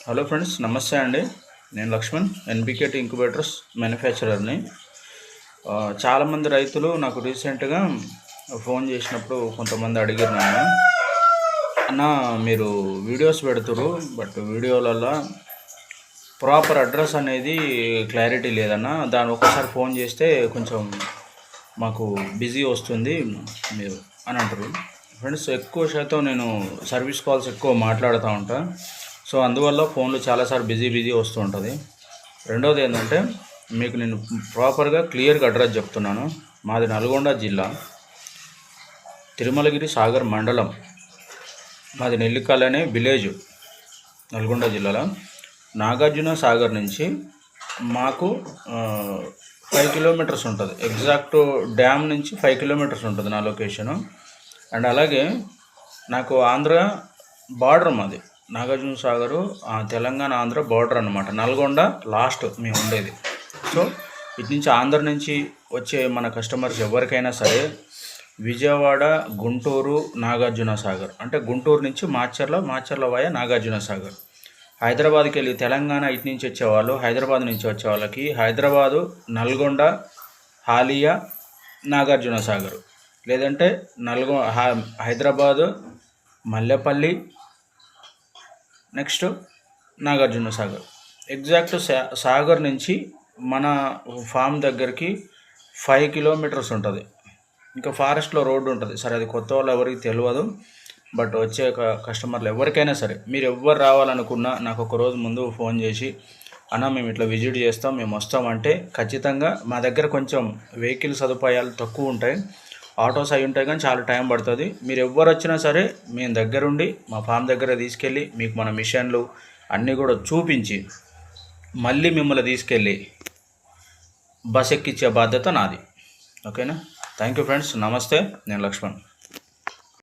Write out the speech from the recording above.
Hello friends, నమస్తే అండి. నేను లక్ష్మణ్, ఎన్బికేట్ ఇంక్యుబేటర్స్ మ్యానుఫ్యాక్చరర్ని. చాలామంది రైతులు నాకు రీసెంట్గా ఫోన్ చేసినప్పుడు కొంతమంది అడిగారు నన్ను, అన్న మీరు వీడియోస్ పెడుతురు బట్ వీడియోలలో ప్రాపర్ అడ్రస్ అనేది క్లారిటీ లేదన్న, దాని ఒకసారి ఫోన్ చేస్తే కొంచెం మాకు బిజీ వస్తుంది మీరు అని అంటారు. ఫ్రెండ్స్, ఎక్కువ శాతం నేను సర్వీస్ కాల్స్ ఎక్కువ మాట్లాడుతూ ఉంటాను. సో అందువల్ల ఫోన్లు చాలాసార్లు బిజీ వస్తూ ఉంటుంది. రెండవది ఏంటంటే, మీకు నేను ప్రాపర్గా క్లియర్గా అడ్రస్ చెప్తున్నాను. మాది నల్గొండ జిల్లా, తిరుమలగిరి సాగర్ మండలం. మాది నెల్లికల్ అనే విలేజ్, నల్గొండ జిల్లాలో. నాగార్జున సాగర్ నుంచి మాకు 5 కిలోమీటర్స్ ఉంటుంది. ఎగ్జాక్ట్ డ్యామ్ నుంచి 5 కిలోమీటర్స్ ఉంటుంది నా లొకేషను. అండ్ అలాగే నాకు ఆంధ్ర బార్డర్, మాది నాగార్జున సాగరు తెలంగాణ ఆంధ్ర బార్డర్ అనమాట. నల్గొండ లాస్ట్ మేము ఉండేది. సో ఇటు నుంచి ఆంధ్ర నుంచి వచ్చే మన కస్టమర్స్ ఎవరికైనా సరే విజయవాడ, గుంటూరు, నాగార్జున సాగర్, అంటే గుంటూరు నుంచి మాచర్ల వాయ నాగార్జున సాగర్, హైదరాబాద్కి వెళ్ళి తెలంగాణ ఇటు నుంచి వచ్చేవాళ్ళు, హైదరాబాద్ నుంచి వచ్చే వాళ్ళకి హైదరాబాదు, నల్గొండ, హాలియా, నాగార్జున సాగర్, లేదంటే హైదరాబాదు, మల్లెపల్లి, నెక్స్ట్ నాగార్జున సాగర్. ఎగ్జాక్ట్ సాగర్ నుంచి మన ఫామ్ దగ్గరికి 5 కిలోమీటర్స్ ఉంటుంది. ఇంకా ఫారెస్ట్లో రోడ్డు ఉంటుంది. సరే, అది కొత్త వాళ్ళు ఎవరికి తెలియదు, బట్ వచ్చే కస్టమర్లు ఎవరికైనా సరే మీరు ఎవరు రావాలనుకున్నా నాకు ఒక రోజు ముందు ఫోన్ చేసి, అన్న మేము ఇట్లా విజిట్ చేస్తాం, మేము వస్తామంటే ఖచ్చితంగా మా దగ్గర కొంచెం వెహికల్ సదుపాయాలు తక్కువ ఉంటాయి, ఆటోస్ అయి ఉంటాయి, కానీ చాలా టైం పడుతుంది. మీరు ఎవరు వచ్చినా సరే మేము దగ్గరుండి మా ఫామ్ దగ్గర తీసుకెళ్ళి మీకు మన మిషన్లు అన్నీ కూడా చూపించి మళ్ళీ మిమ్మల్ని తీసుకెళ్ళి బస్ ఎక్కించే బాధ్యత నాది. ఓకేనా? Thank you friends. నమస్తే, నేను లక్ష్మణ్.